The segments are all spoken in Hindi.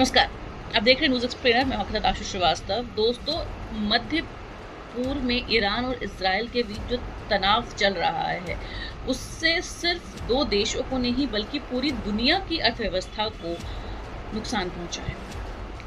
नमस्कार। आप देख रहे हैं न्यूज़ एक्सप्लेनर। मैं आपके साथ आशु श्रीवास्तव। दोस्तों, मध्य पूर्व में ईरान और इज़राइल के बीच जो तनाव चल रहा है, उससे सिर्फ 2 देशों को नहीं बल्कि पूरी दुनिया की अर्थव्यवस्था को नुकसान पहुँचा है।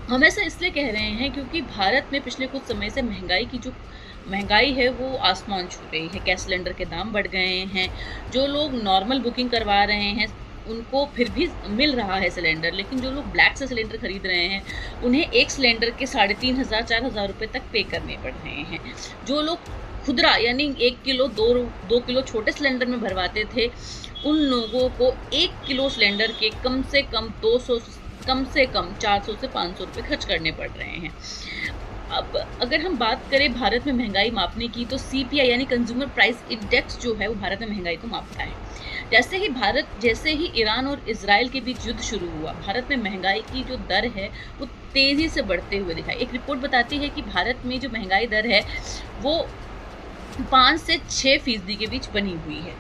हम ऐसा इसलिए कह रहे हैं क्योंकि भारत में पिछले कुछ समय से महँगाई है वो आसमान छू रही है। गैस सिलेंडर के दाम बढ़ गए हैं। जो लोग नॉर्मल बुकिंग करवा रहे हैं, उनको फिर भी मिल रहा है सिलेंडर, लेकिन जो लोग ब्लैक से सिलेंडर खरीद रहे हैं, उन्हें एक सिलेंडर के 3500 4,000 रुपए तक पे करने पड़ रहे हैं। जो लोग खुदरा यानी 1 किलो 2 किलो छोटे सिलेंडर में भरवाते थे, उन लोगों को 1 किलो सिलेंडर के कम से कम 400 से 500 रुपए खर्च करने पड़ रहे हैं। अब अगर हम बात करें भारत में महँगाई मापने की, तो सीपीआई यानी कंज्यूमर प्राइस इंडेक्स जो है वो भारत में महँगाई को मापता है। जैसे ही ईरान और इज़राइल के बीच युद्ध शुरू हुआ, भारत में महँगाई की जो दर है वो तेज़ी से बढ़ते हुए दिखाई। एक रिपोर्ट बताती है कि भारत में जो महँगाई दर है वो 5 से 6% के बीच बनी हुई है।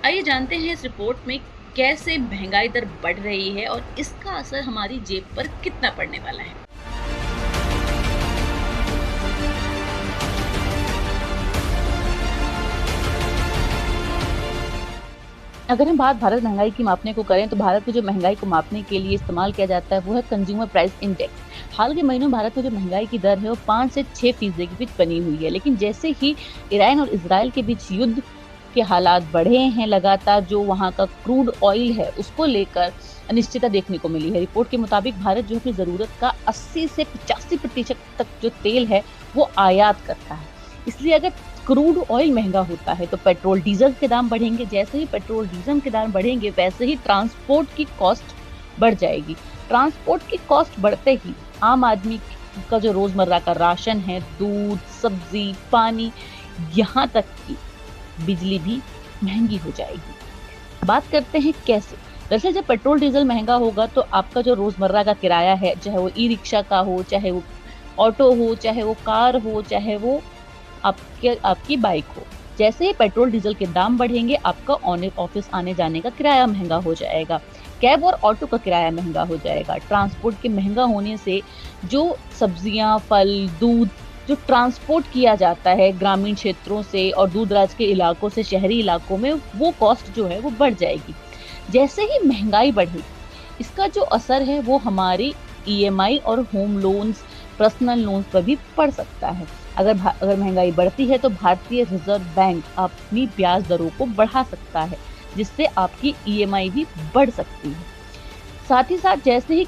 आइए जानते हैं इस रिपोर्ट में कैसे महँगाई दर बढ़ रही है और इसका असर हमारी जेब पर कितना पड़ने वाला है। अगर हम बात भारत महंगाई की मापने को करें, तो भारत में जो महंगाई को मापने के लिए इस्तेमाल किया जाता है वो है कंज्यूमर प्राइस इंडेक्स। हाल के महीनों में भारत में जो महंगाई की दर है वो 5 से 6% के बीच बनी हुई है, लेकिन जैसे ही ईरान और इजराइल के बीच युद्ध के हालात बढ़े हैं, लगातार जो वहाँ का क्रूड ऑयल है उसको लेकर अनिश्चितता देखने को मिली है। रिपोर्ट के मुताबिक भारत जो अपनी ज़रूरत का 80 से 85% तक जो तेल है वो आयात करता है। इसलिए अगर क्रूड ऑयल महंगा होता है तो पेट्रोल डीजल के दाम बढ़ेंगे। जैसे ही पेट्रोल डीजल के दाम बढ़ेंगे, वैसे ही ट्रांसपोर्ट की कॉस्ट बढ़ जाएगी। ट्रांसपोर्ट की कॉस्ट बढ़ते ही आम आदमी का जो रोजमर्रा का राशन है, दूध, सब्जी, पानी, यहाँ तक कि बिजली भी महंगी हो जाएगी। बात करते हैं कैसे। दरअसल जब पेट्रोल डीजल महंगा होगा तो आपका जो रोजमर्रा का किराया है, चाहे वो ई रिक्शा का हो, चाहे वो ऑटो हो, चाहे वो कार हो, चाहे वो आपकी बाइक हो, जैसे ही पेट्रोल डीजल के दाम बढ़ेंगे, आपका ऑफिस आने जाने का किराया महंगा हो जाएगा। कैब और ऑटो का किराया महंगा हो जाएगा। ट्रांसपोर्ट के महंगा होने से जो सब्जियां, फल, दूध जो ट्रांसपोर्ट किया जाता है ग्रामीण क्षेत्रों से और दूर दराज के इलाकों से शहरी इलाकों में, वो कॉस्ट जो है वो बढ़ जाएगी। जैसे ही महंगाई बढ़ेगी, इसका जो असर है वो हमारी ईएमआई और होम लोन्स, पर्सनल लोन्स पर भी पड़ सकता है। अगर महंगाई बढ़ती है तो भारतीय रिजर्व बैंक अपनी ब्याज दरों को बढ़ा सकता है, जिससे आपकी ईएमआई भी बढ़ सकती है। साथ ही साथ जैसे ही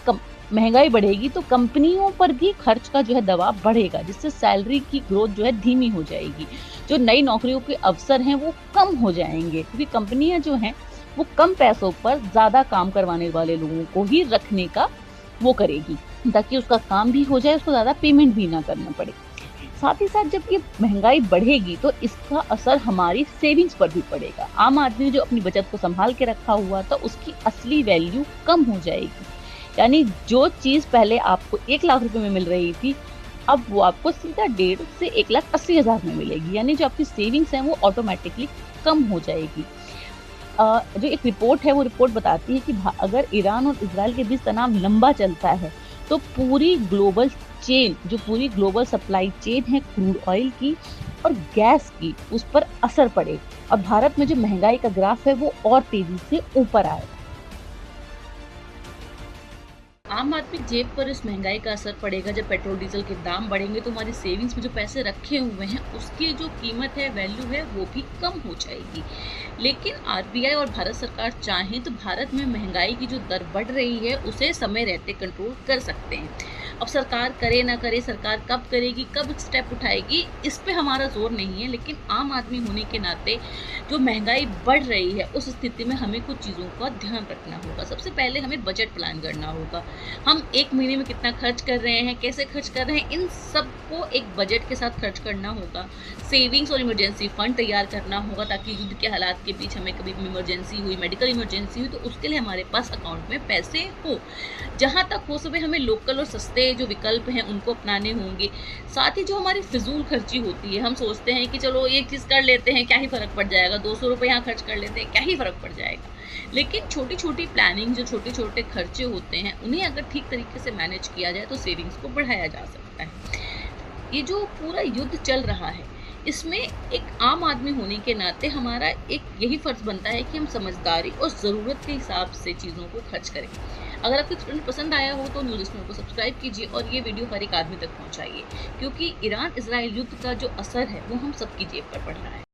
महंगाई बढ़ेगी तो कंपनियों पर भी खर्च का जो है दबाव बढ़ेगा, जिससे सैलरी की ग्रोथ जो है धीमी हो जाएगी। जो नई नौकरियों के अवसर हैं वो कम हो जाएंगे, क्योंकि कंपनियां जो हैं वो कम पैसों पर ज्यादा काम करवाने वाले लोगों को ही रखने का वो करेगी, ताकि उसका काम भी हो जाए, उसको ज्यादा पेमेंट भी ना करना पड़े। साथ ही साथ जब ये महंगाई बढ़ेगी तो इसका असर हमारी सेविंग्स पर भी पड़ेगा। आम आदमी ने जो अपनी बचत को संभाल के रखा हुआ था, उसकी असली वैल्यू कम हो जाएगी। यानी जो चीज पहले आपको 1 लाख रुपए में मिल रही थी, अब वो आपको सीधा 1.5 से 1,80,000 में मिलेगी। यानी जो आपकी सेविंग्स हैं वो ऑटोमेटिकली कम हो जाएगी। जो एक रिपोर्ट है वो रिपोर्ट बताती है कि अगर ईरान और इजराइल के बीच तनाव लंबा चलता है तो पूरी ग्लोबल सप्लाई चेन है क्रूड ऑयल की और गैस की, उस पर असर पड़े और भारत में जो महंगाई का ग्राफ है वो और तेजी से ऊपर आएगा। आम आदमी जेब पर इस महंगाई का असर पड़ेगा। जब पेट्रोल डीजल के दाम बढ़ेंगे तो हमारी सेविंग्स में जो पैसे रखे हुए हैं उसकी जो कीमत है, वैल्यू है, वो भी कम हो जाएगी। लेकिन आरबीआई और भारत सरकार चाहें तो भारत में महंगाई की जो दर बढ़ रही है उसे समय रहते कंट्रोल कर सकते हैं। अब सरकार करे ना करे, सरकार कब करेगी, कब स्टेप उठाएगी, इस पे हमारा जोर नहीं है। लेकिन आम आदमी होने के नाते जो महंगाई बढ़ रही है उस स्थिति में हमें कुछ चीज़ों का ध्यान रखना होगा। सबसे पहले हमें बजट प्लान करना होगा। हम 1 महीने में कितना खर्च कर रहे हैं, कैसे खर्च कर रहे हैं, इन सबको एक बजट के साथ खर्च करना होगा। सेविंग्स और इमरजेंसी फंड तैयार करना होगा, ताकि युद्ध के हालात के बीच हमें कभी इमरजेंसी हुई, मेडिकल इमरजेंसी हुई, तो उसके लिए हमारे पास अकाउंट में पैसे हो। जहाँ तक हो सके हमें लोकल और सस्ते दूसरे जो विकल्प हैं उनको अपनाने होंगे। साथ ही जो हमारी फिजूल खर्ची होती है, हम सोचते हैं कि चलो एक चीज़ कर लेते हैं, क्या ही फ़र्क पड़ जाएगा, 200 रुपये यहाँ खर्च कर लेते हैं, क्या ही फ़र्क पड़ जाएगा। लेकिन छोटी-छोटी प्लानिंग, जो छोटे-छोटे खर्चे होते हैं, उन्हें अगर ठीक तरीके से मैनेज किया जाए तो सेविंग्स को बढ़ाया जा सकता है। ये जो पूरा युद्ध चल रहा है, इसमें एक आम आदमी होने के नाते हमारा एक यही फ़र्ज़ बनता है कि हम समझदारी और ज़रूरत के हिसाब से चीज़ों को खर्च करें। अगर आपको एक्सपेरिमेंट पसंद आया हो तो न्यूज़ स्नूप को सब्सक्राइब कीजिए और ये वीडियो हर एक आदमी तक पहुँचाइए, क्योंकि ईरान-इज़राइल युद्ध का जो असर है वो हम सबकी जेब पर पड़ रहा है।